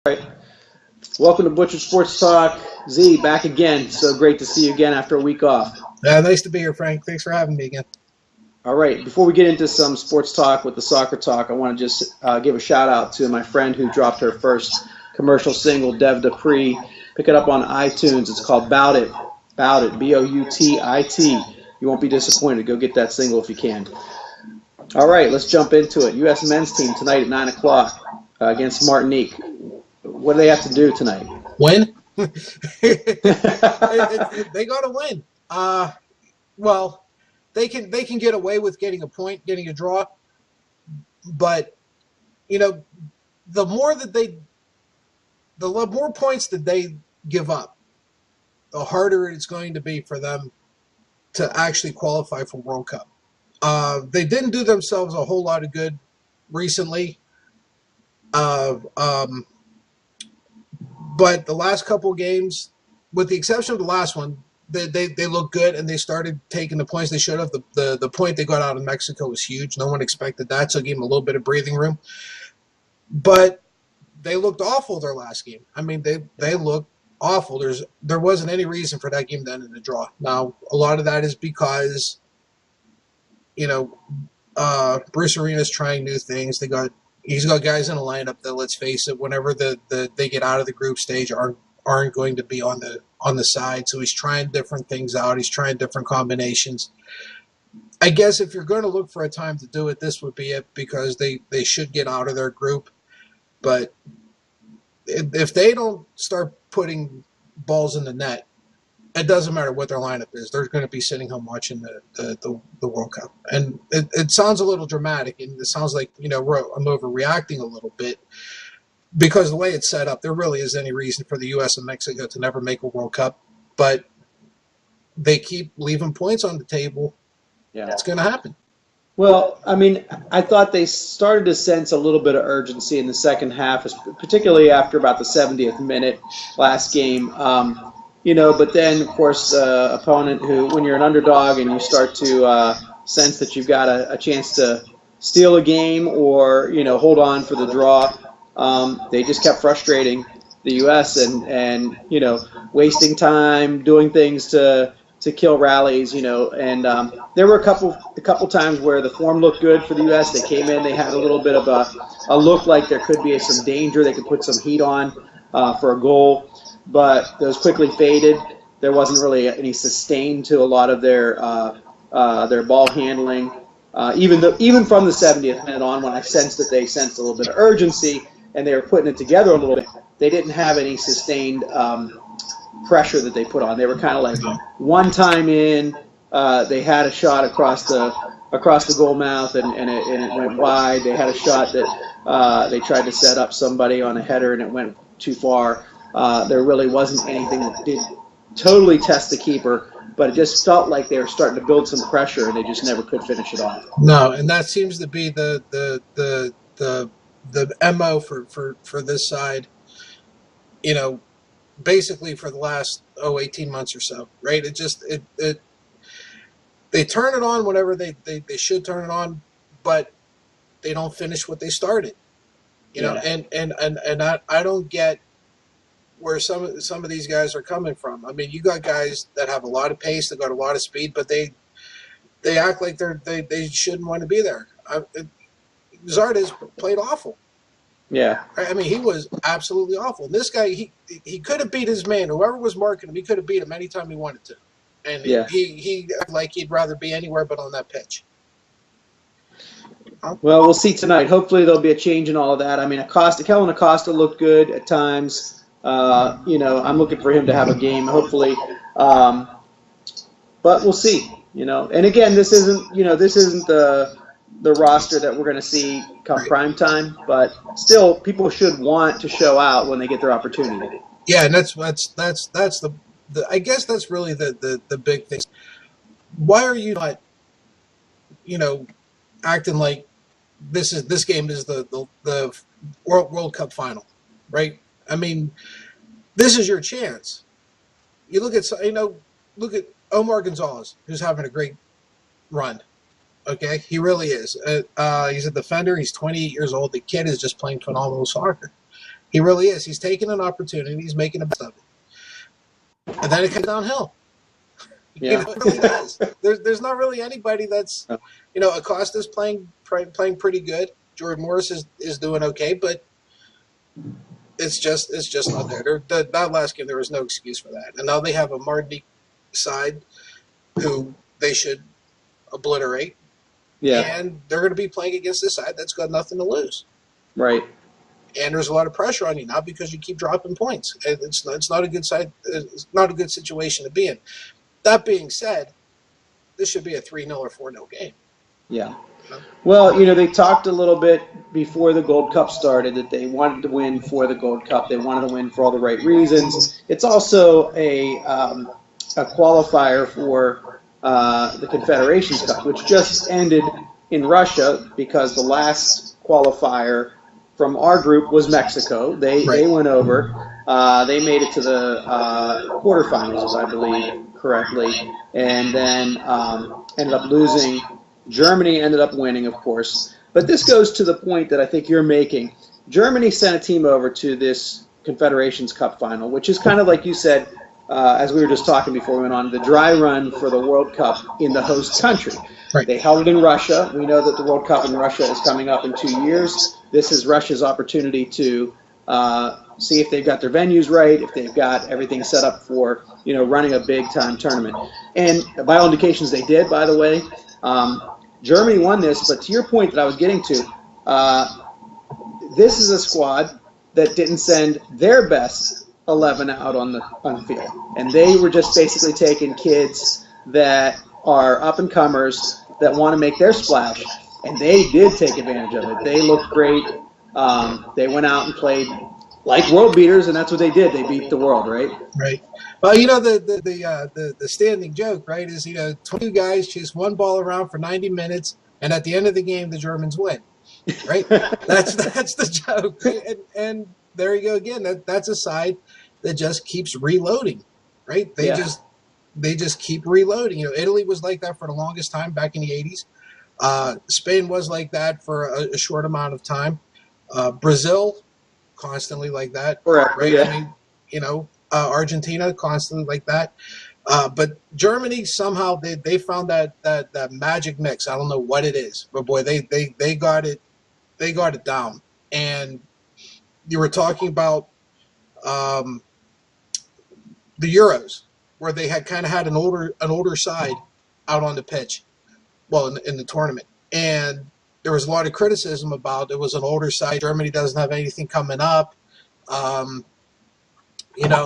All right. Welcome to Butchered Sports Talk. Z, back again. So great to see you again after a week off. Nice to be here, Frank. Thanks for having me again. All right. Before we get into some sports talk with the soccer talk, I want to just give a shout out to my friend who dropped her first commercial single, Dev Dupree. Pick it up on iTunes. It's called Bout It. Bout It. Boutit. You won't be disappointed. Go get that single if you can. All right. Let's jump into it. U.S. men's team tonight at 9 o'clock against Martinique. What do they have to do tonight? Win. They got to win. Well, they can get away with getting a point, getting a draw, but the more points that they give up, the harder it's going to be for them to actually qualify for World Cup. They didn't do themselves a whole lot of good recently. But the last couple games, with the exception of the last one, they look good and they started taking the points they should have. The point they got out of Mexico was huge. No one expected that, so it gave them a little bit of breathing room. But they looked awful their last game. I mean, they looked awful. There wasn't any reason for that game to end in a draw. Now, a lot of that is because, Bruce Arena's trying new things. He's got guys in a lineup that, let's face it, whenever they get out of the group stage aren't going to be on the side. So he's trying different things out. He's trying different combinations. I guess if you're going to look for a time to do it, this would be it, because they should get out of their group. But if they don't start putting balls in the net, it doesn't matter what their lineup is. They're going to be sitting home watching the World Cup. And it sounds a little dramatic, and it sounds like, I'm overreacting a little bit, because the way it's set up, there really is any reason for the U.S. and Mexico to never make a World Cup. But they keep leaving points on the table. Yeah, it's going to happen. Well, I mean, I thought they started to sense a little bit of urgency in the second half, particularly after about the 70th minute last game. But then, of course, opponent when you're an underdog and you start to sense that you've got a chance to steal a game or, hold on for the draw, they just kept frustrating the U.S. and wasting time, doing things to kill rallies, and there were a couple times where the form looked good for the U.S. They came in, they had a little bit of a look like there could be some danger, they could put some heat on for a goal. But those quickly faded. There wasn't really any sustain to a lot of their ball handling. Even from the 70th minute on, when I sensed a little bit of urgency and they were putting it together a little bit, they didn't have any sustained pressure that they put on. They were kind of like one time in, they had a shot across the goal mouth and it went wide. They had a shot that they tried to set up somebody on a header and it went too far. There really wasn't anything that did totally test the keeper, but it just felt like they were starting to build some pressure, and they just never could finish it off. No, and that seems to be the MO for this side. Basically for the last 18 months or so, right? They turn it on whenever they should turn it on, but they don't finish what they started. And I don't get where some of these guys are coming from. I mean, you got guys that have a lot of pace, that got a lot of speed, but they act like they shouldn't want to be there. Zardes played awful. Yeah. I mean, he was absolutely awful. This guy, he could have beat his man. Whoever was marking him, he could have beat him anytime he wanted to. And he acted like he'd rather be anywhere but on that pitch. Well, we'll see tonight. Hopefully there'll be a change in all of that. I mean, Kellen Acosta looked good at times. I'm looking for him to have a game, hopefully. But we'll see. And again, this isn't the roster that we're going to see come prime time, but still, people should want to show out when they get their opportunity. Yeah, and that's the I guess that's really the big thing. Why are you not, acting like this game is the World Cup final, right? I mean, this is your chance. You look at Omar Gonzalez, who's having a great run. Okay, he really is. He's a defender. He's 28 years old. The kid is just playing phenomenal soccer. He really is. He's taking an opportunity. He's making the best of it. And then it comes downhill. Yeah. It really does. There's not really anybody that's, Acosta's playing pretty good. Jordan Morris is doing okay, but it's just not there. That last game, there was no excuse for that. And now they have a Martinique side who they should obliterate. Yeah. And they're going to be playing against this side that's got nothing to lose. Right. And there's a lot of pressure on you now because you keep dropping points. It's not a good side. It's not a good situation to be in. That being said, this should be a 3-0 or 4-0 game. Yeah. Well, they talked a little bit before the Gold Cup started that they wanted to win for the Gold Cup. They wanted to win for all the right reasons. It's also a qualifier for the Confederations Cup, which just ended in Russia because the last qualifier from our group was Mexico. They went over. They made it to the quarterfinals, if I believe correctly, and then ended up losing. Germany ended up winning, of course. But this goes to the point that I think you're making. Germany sent a team over to this Confederations Cup final, which is kind of like you said, as we were just talking before we went on, the dry run for the World Cup in the host country. Right. They held it in Russia. We know that the World Cup in Russia is coming up in 2 years. This is Russia's opportunity to see if they've got their venues right, if they've got everything set up for running a big-time tournament. And by all indications, they did, by the way. Germany won this, but to your point that I was getting to, this is a squad that didn't send their best 11 out on the field. And they were just basically taking kids that are up-and-comers that want to make their splash. And they did take advantage of it. They looked great. They went out and played like world beaters, and that's what they did. They beat the world, right? Right. Well, the standing joke, right, is 22 guys chase one ball around for 90 minutes, and at the end of the game, the Germans win. Right. that's the joke. And there you go again. That's a side that just keeps reloading. Right. They just keep reloading. Italy was like that for the longest time back in the 80s. Spain was like that for a short amount of time. Brazil, constantly like that. Correct. Right. Yeah. I mean, Argentina, constantly like that. But Germany, somehow they found that magic mix. I don't know what it is, but boy, they got it down. And you were talking about the Euros, where they had kind of had an older side out on the pitch, well, in the tournament, and there was a lot of criticism about it was an older side. Germany doesn't have anything coming up.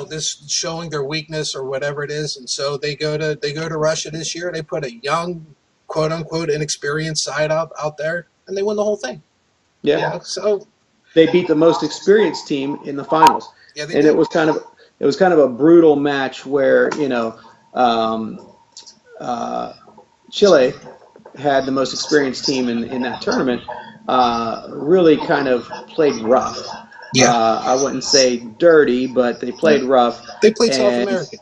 This showing their weakness or whatever it is, and so they go to Russia this year. They put a young, quote unquote, inexperienced side out there, and they win the whole thing. Yeah. So they beat the most experienced team in the finals. Yeah, and it was kind of a brutal match where Chile had the most experienced team in that tournament. Really kind of played rough. Yeah. I wouldn't say dirty, but they played rough. They played South American.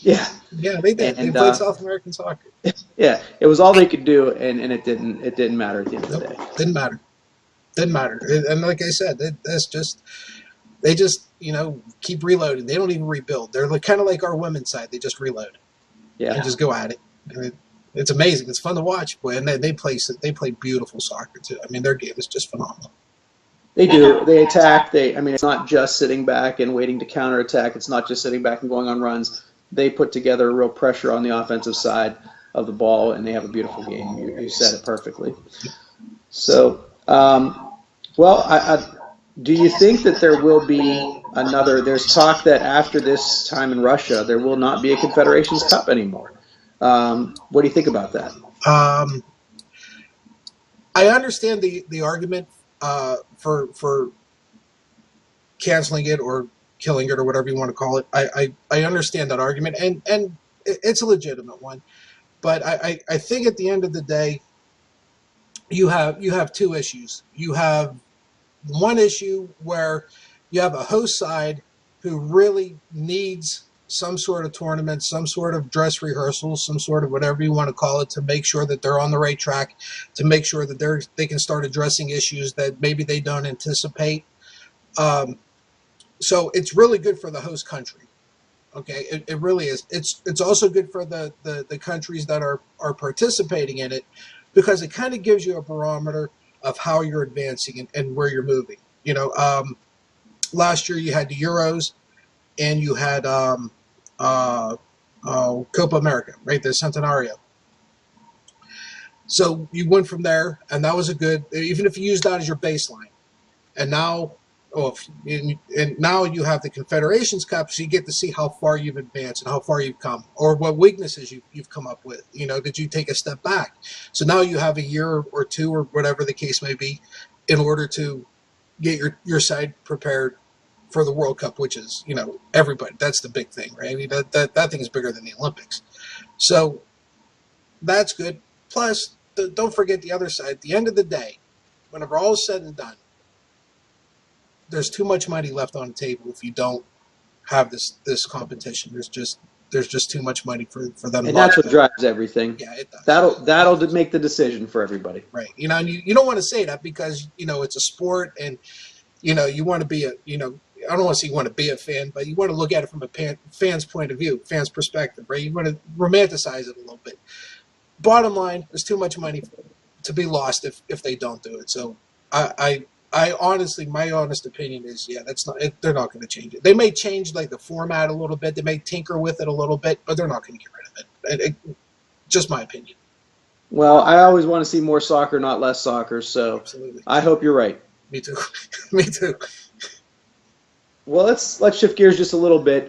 Yeah. Yeah, they did. They played South American soccer. Yeah, it was all they could do, and it didn't matter at the end of the day. Didn't matter. And like I said, they just keep reloading. They don't even rebuild. They're kind of like our women's side. They just reload. Yeah. And just go at it. It's amazing. It's fun to watch, boy. And they play beautiful soccer too. I mean, their game is just phenomenal. They do. They attack. It's not just sitting back and waiting to counterattack. It's not just sitting back and going on runs. They put together real pressure on the offensive side of the ball, and they have a beautiful game. You said it perfectly. So, do you think that there will be another? There's talk that after this time in Russia, there will not be a Confederations Cup anymore. What do you think about that? I understand the argument for canceling it or killing it or whatever you want to call it. I understand that argument, and it's a legitimate one. But I think at the end of the day, you have two issues. You have one issue where you have a host side who really needs some sort of tournament, some sort of dress rehearsal, some sort of whatever you want to call it, to make sure that they're on the right track, to make sure that they can start addressing issues that maybe they don't anticipate. So it's really good for the host country. Okay, it really is. It's also good for the countries that are participating in it, because it kind of gives you a barometer of how you're advancing and where you're moving. Last year you had the Euros and you had Copa America, right? The Centenario. So you went from there, and that was a good. Even if you use that as your baseline, and now, and now you have the Confederations Cup, so you get to see how far you've advanced and how far you've come, or what weaknesses you've come up with. Did you take a step back? So now you have a year or two, or whatever the case may be, in order to get your side prepared for the World Cup, which is, everybody. That's the big thing, right? I mean, that thing is bigger than the Olympics. So that's good. Plus, don't forget the other side. At the end of the day, whenever all is said and done, there's too much money left on the table if you don't have this competition. There's just too much money for them. And that's what drives everything. Yeah, it does. That'll make the decision for everybody. Right. And you don't want to say that because it's a sport, and you want to be I don't want to say you want to be a fan, but you want to look at it from a fan's point of view, fan's perspective, right? You want to romanticize it a little bit. Bottom line, there's too much money to be lost if they don't do it. So I honestly, my honest opinion is, they're not going to change it. They may change like the format a little bit. They may tinker with it a little bit, but they're not going to get rid of it. Just my opinion. Well, I always want to see more soccer, not less soccer. So absolutely. I hope you're right. Me too. Me too. Well, let's shift gears just a little bit.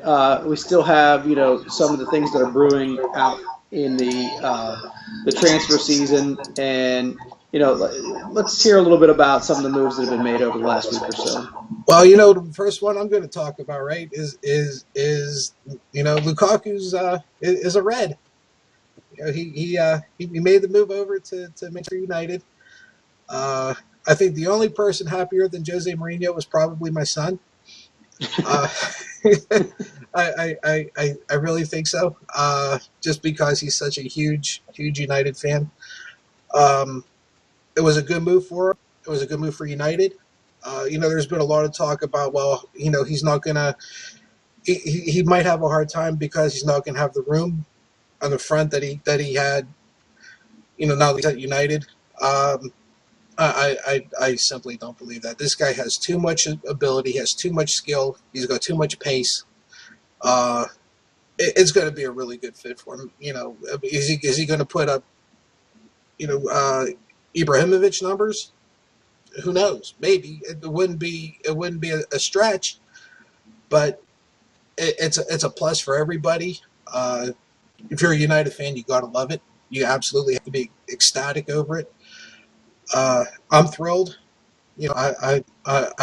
We still have some of the things that are brewing out in the transfer season, and let's hear a little bit about some of the moves that have been made over the last week or so. Well, the first one I'm going to talk about, right, is Lukaku's is a Red. He made the move over to Manchester United. I think the only person happier than Jose Mourinho was probably my son. I really think so. Just because he's such a huge United fan. It was a good move for him. It was a good move for United. There's been a lot of talk about, he's not gonna. He might have a hard time because he's not gonna have the room on the front that he had. Now that he's at United. I simply don't believe that. This guy has too much ability. He has too much skill. He's got too much pace. It's going to be a really good fit for him. Is he going to put up, Ibrahimovic numbers? Who knows? Maybe it wouldn't be a stretch, but it's a plus for everybody. If you're a United fan, you got to love it. You absolutely have to be ecstatic over it. I'm thrilled. I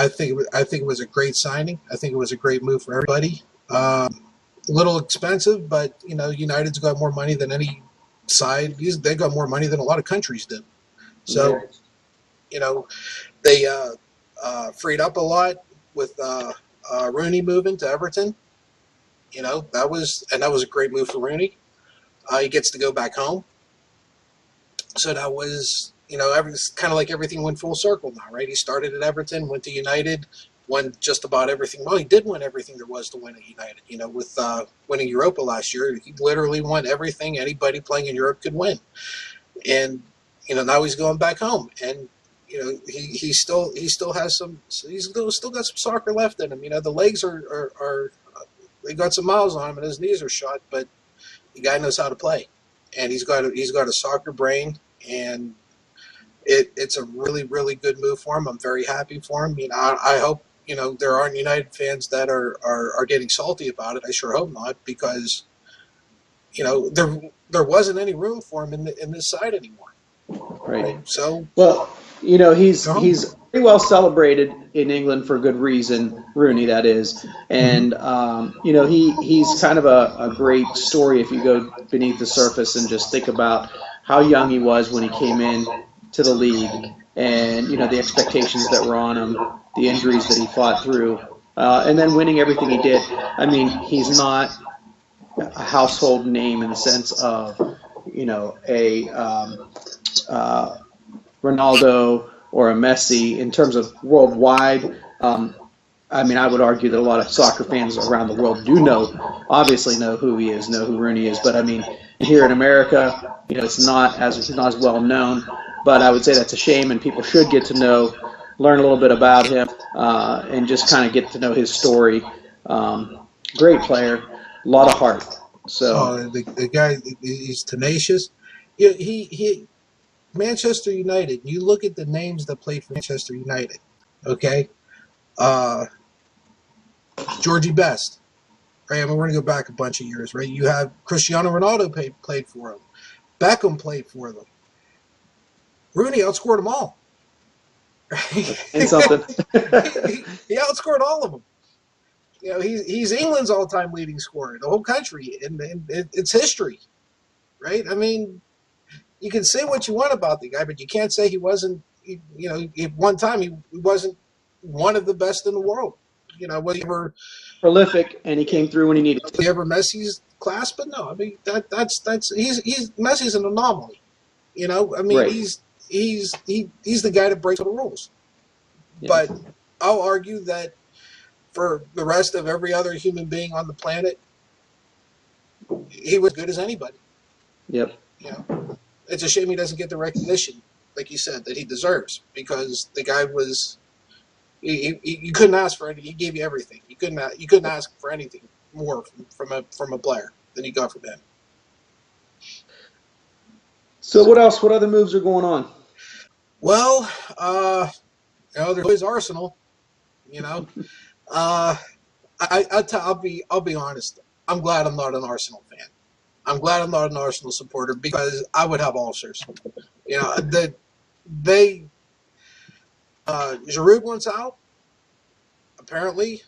think it was a great signing. I think it was a great move for everybody. A little expensive, but United's got more money than any side. They got more money than a lot of countries do. So, they freed up a lot with Rooney moving to Everton. That was a great move for Rooney. He gets to go back home. So that was. It's kind of like everything went full circle now, right? He started at Everton, went to United, won just about everything. Well, he did win everything there was to win at United. With winning Europa last year, he literally won everything anybody playing in Europe could win. And now he's going back home, and he still has some. He's still got some soccer left in him. The legs are they got some miles on him, and his knees are shot, but the guy knows how to play, and he's got a soccer brain, and it's a really, really good move for him. I'm very happy for him. I hope there aren't United fans that are getting salty about it. I sure hope not, because there wasn't any room for him in this side anymore. Right. So he's pretty well celebrated in England for good reason. Rooney, that is, and he's kind of a great story if you go beneath the surface and just think about how young he was when he came in to the league, and the expectations that were on him, the injuries that he fought through, and then winning everything he did. I mean, he's not a household name in the sense of a Ronaldo or a Messi in terms of worldwide. I mean, I would argue that a lot of soccer fans around the world obviously know who he is, know who Rooney is. But I mean, here in America, it's not as well known. But I would say that's a shame, and people should get to learn a little bit about him, and just kind of get to know his story. Great player, a lot of heart. So the guy, he's tenacious. Yeah, he Manchester United. You look at the names that played for Manchester United. Okay, Georgie Best. Right, I mean, we're going to go back a bunch of years, right? You have Cristiano Ronaldo played for him. Beckham played for them. Rooney outscored them all. and something. he outscored all of them. He's England's all-time leading scorer, the whole country, and it's history, right? I mean, you can say what you want about the guy, but you can't say he wasn't. At one time he wasn't one of the best in the world. Was he ever prolific, and he came through when he needed to. Was he ever Messi's class? But no, I mean he's Messi's an anomaly. I mean Right. he's the guy that breaks all the rules. Yeah. But I'll argue that for the rest of every other human being on the planet, he was good as anybody. Yep. It's a shame he doesn't get the recognition, like you said, that he deserves, because the guy was. You couldn't ask for anything. He gave you everything. You couldn't ask for anything more from a player than you got from him. So what else? What other moves are going on? Well, there's always Arsenal. I'll be honest. I'm glad I'm not an Arsenal fan. I'm glad I'm not an Arsenal supporter, because I would have ulcers. Giroud wants out, apparently.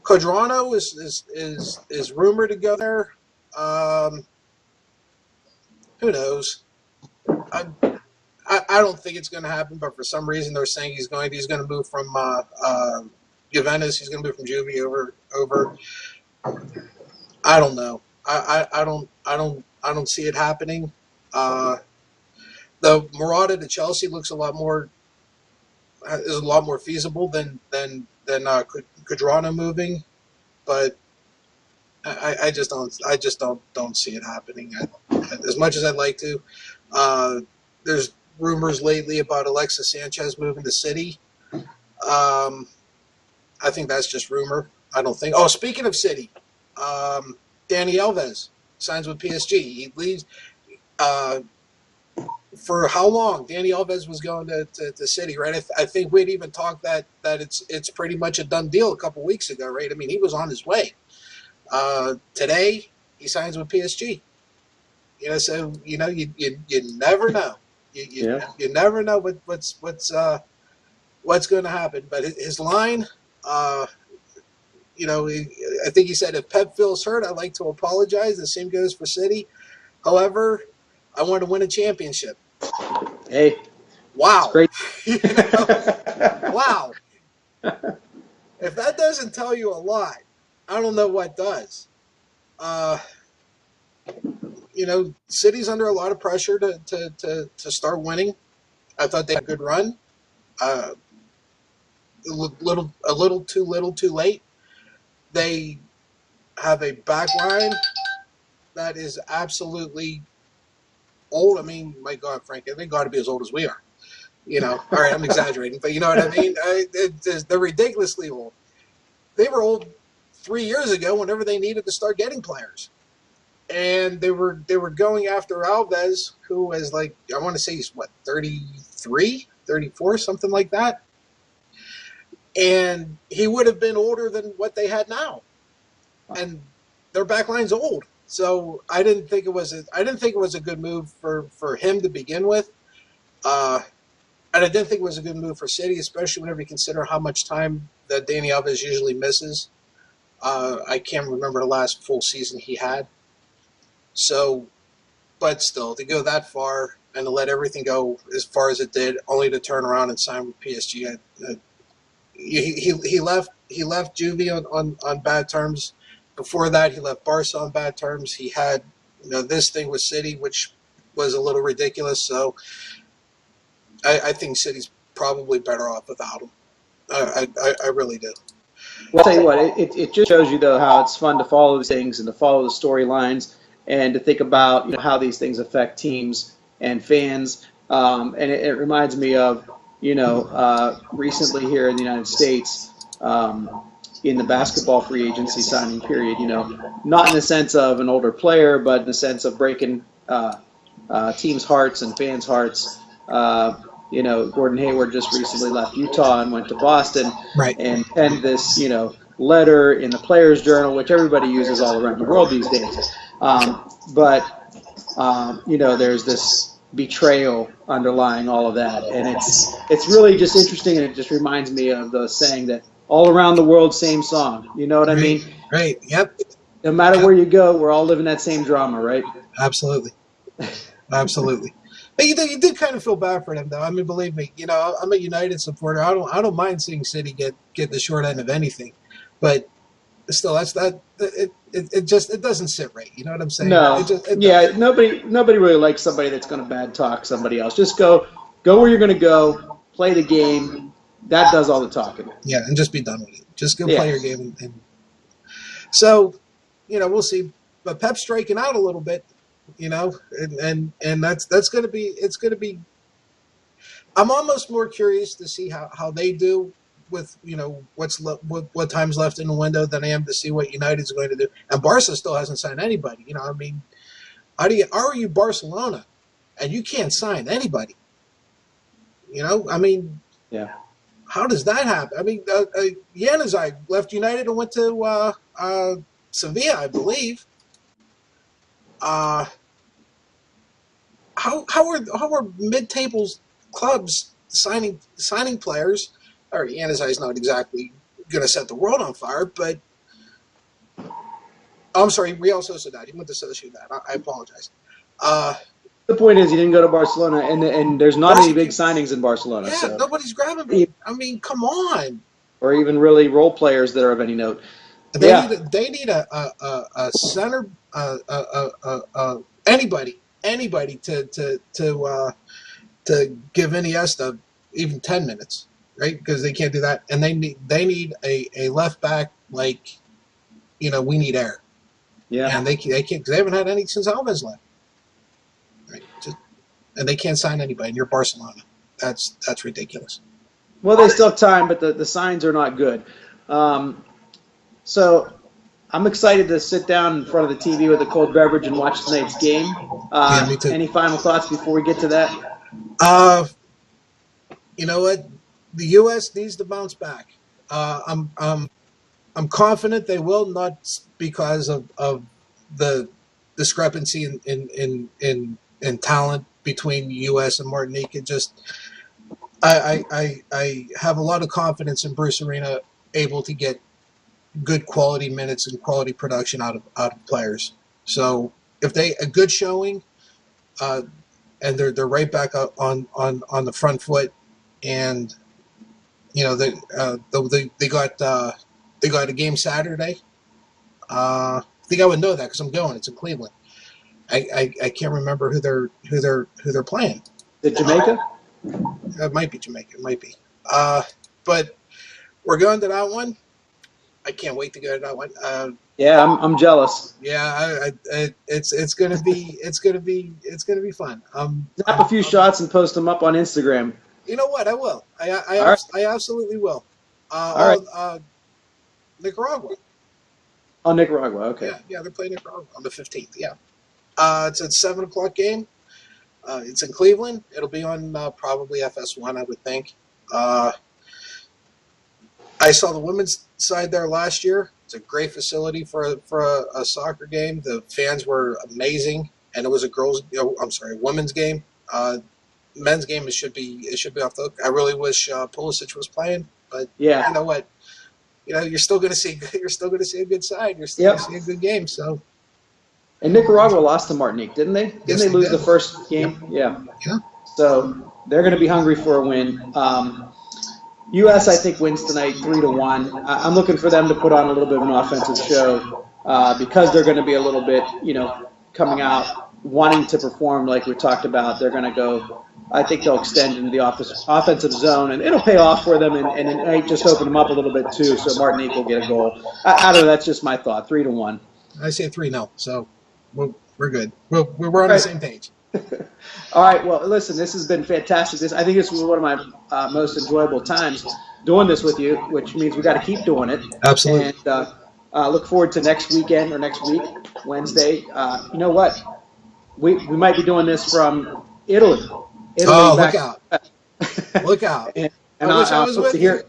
Cuadrado is rumored to go there. Who knows? I don't think it's going to happen, but for some reason they're saying he's going to move from Juventus. He's going to move from Juve over. I don't know. I don't see it happening. The Morata to Chelsea looks a lot more feasible than Cuadrado moving, but I just don't see it happening as much as I'd like to. There's rumors lately about Alexis Sanchez moving to City. I think that's just rumor. I don't think. Oh, speaking of City, Dani Alves signs with PSG. He leaves. For how long Dani Alves was going to City, right? I think we'd even talked that it's pretty much a done deal a couple weeks ago, right? I mean, he was on his way. Today he signs with PSG. So you never know. You never know what's going to happen. But his line, I think he said, if Pep feels hurt, I'd like to apologize. The same goes for City. However, I want to win a championship. Hey. Wow. Great. Wow. If that doesn't tell you a lot, I don't know what does. City's under a lot of pressure to start winning. I thought they had a good run. A little too late. They have a back line that is absolutely old. I mean, my God, Frank, they got to be as old as we are. All right, I'm exaggerating, but you know what I mean? They're ridiculously old. They were old 3 years ago whenever they needed to start getting players. And they were going after Alves, who is I want to say he's 33, 34, something like that. And he would have been older than what they had now. And their back line's old. So I didn't think it was a good move for him to begin with. And I didn't think it was a good move for City, especially whenever you consider how much time that Dani Alves usually misses. I can't remember the last full season he had. So, but still, to go that far and to let everything go as far as it did, only to turn around and sign with PSG, he left Juve on bad terms. Before that, he left Barca on bad terms. He had this thing with City, which was a little ridiculous. So I think City's probably better off without him. I really do. Well, I'll tell you what, it just shows you, though, how it's fun to follow these things and to follow the storylines and to think about, how these things affect teams and fans. And it reminds me of, recently here in the United States, in the basketball free agency signing period, not in the sense of an older player, but in the sense of breaking teams' hearts and fans' hearts. Gordon Hayward just recently left Utah and went to Boston, Right. and penned this, letter in the Players Journal, which everybody uses all around the world these days. There's this betrayal underlying all of that, and it's really just interesting, and it just reminds me of the saying that all around the world, same song. You know what I mean? Right. Yep. No matter where you go, we're all living that same drama, right? Absolutely. Absolutely. But you do kind of feel bad for them, though. I mean, believe me, I'm a United supporter. I don't mind seeing City get the short end of anything, but still, it doesn't sit right. You know what I'm saying? No. Nobody really likes somebody that's going to bad talk somebody else. Just go where you're going to go, play the game. That does all the talking. Yeah, and just be done with it. Just go play your game. And so, we'll see. But Pep's striking out a little bit. And that's going to be, it's going to be, I'm almost more curious to see how they do with, what time's left in the window than I am to see what United's going to do. And Barca still hasn't signed anybody. How are you Barcelona and you can't sign anybody? Yeah. How does that happen? I mean, Januzaj left United and went to Sevilla, I believe. How are mid-table clubs signing players? Or Januzaj is not exactly going to set the world on fire, but I'm sorry, Real Sociedad. He went to Sociedad. I apologize. The point is, he didn't go to Barcelona, and there's not any big signings in Barcelona. Yeah, so. Nobody's grabbing me. I mean, come on. Or even really role players that are of any note. They need a center, anybody to give Iniesta even 10 minutes, right? Because they can't do that, and they need a left back like, we need air. Yeah, and they can't, because they haven't had any since Alves left. Right, and they can't sign anybody. And you're Barcelona. That's ridiculous. Well, they still have time, but the signs are not good. So I'm excited to sit down in front of the TV with a cold beverage and watch tonight's game. Me too. Any final thoughts before we get to that? You know what? The U.S. needs to bounce back. I'm confident they will, not because of the discrepancy in talent between the U.S. and Martinique. It just I have a lot of confidence in Bruce Arena able to get good quality minutes and quality production out of players. So if they a good showing, and they're right back up on the front foot, and they got a game Saturday. I think I would know that because I'm going. It's in Cleveland. I can't remember who they're playing. Is it Jamaica? It might be Jamaica. It might be. But we're going to that one. I can't wait to go to that one. Yeah, I'm jealous. Yeah, it's gonna be fun. Snap a few shots and post them up on Instagram. You know what? I will. I absolutely will. All right. Nicaragua. Oh, Nicaragua. Okay. Yeah, they're playing Nicaragua on the 15th. Yeah. It's a 7:00 game. It's in Cleveland. It'll be on probably FS1, I would think. I saw the women's side there last year. It's a great facility for a soccer game. The fans were amazing, and it was a women's game. Men's game it should be off the hook. I really wish Pulisic was playing, but yeah, you know what? You're still going to see a good side. You're still going to see a good game. So. And Nicaragua lost to Martinique, didn't they? Didn't they lose the first game? Yeah. So they're going to be hungry for a win. U.S. I think wins tonight 3-1. I'm looking for them to put on a little bit of an offensive show because they're going to be a little bit, coming out wanting to perform like we talked about. They're going to go I think they'll extend into the offensive zone, and it'll pay off for them, and it might just open them up a little bit too, so Martinique will get a goal. I don't know. That's just my thought. 3-1. I say 3-0, so we're good. We're on the same page. All right. Well, listen, this has been fantastic. I think this was one of my most enjoyable times doing this with you, which means we got to keep doing it. Absolutely. And look forward to next weekend or next week, Wednesday. You know what? We might be doing this from Italy. Oh, look out! Look out! and I wish I was with you.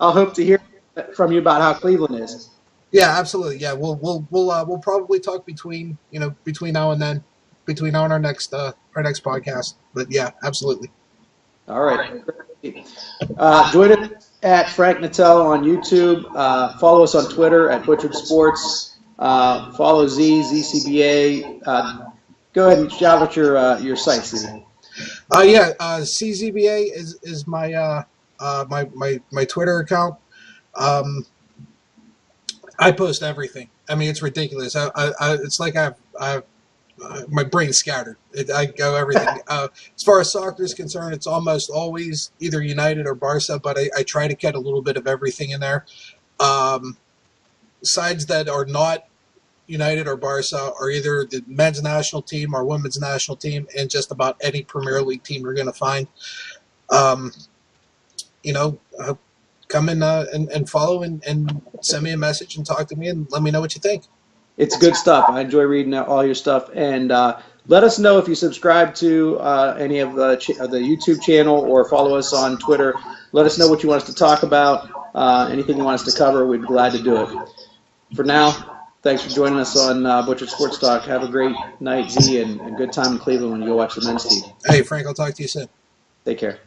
I'll hope to hear from you about how Cleveland is. Yeah, absolutely. Yeah, we'll probably talk between now and then, between now and our next podcast. But yeah, absolutely. All right. Join us at Frank Nattel on YouTube. Follow us on Twitter at Butchered Sports. Follow ZCBA. Go ahead and shout out your site, Z. CZBA is my my Twitter account. I post everything. I mean, it's ridiculous. It's like I've my brain's scattered. I go everything. As far as soccer is concerned, it's almost always either United or Barca, but I try to get a little bit of everything in there. Sides that are not United or Barca are either the men's national team or women's national team, and just about any Premier League team you're going to find. Come in and follow and send me a message and talk to me and let me know what you think. It's good stuff. I enjoy reading all your stuff. And let us know if you subscribe to any of the YouTube channel or follow us on Twitter. Let us know what you want us to talk about, anything you want us to cover. We'd be glad to do it. For now, thanks for joining us on Butchered Sports Talk. Have a great night, Z, and good time in Cleveland when you go watch the men's team. Hey, Frank, I'll talk to you soon. Take care.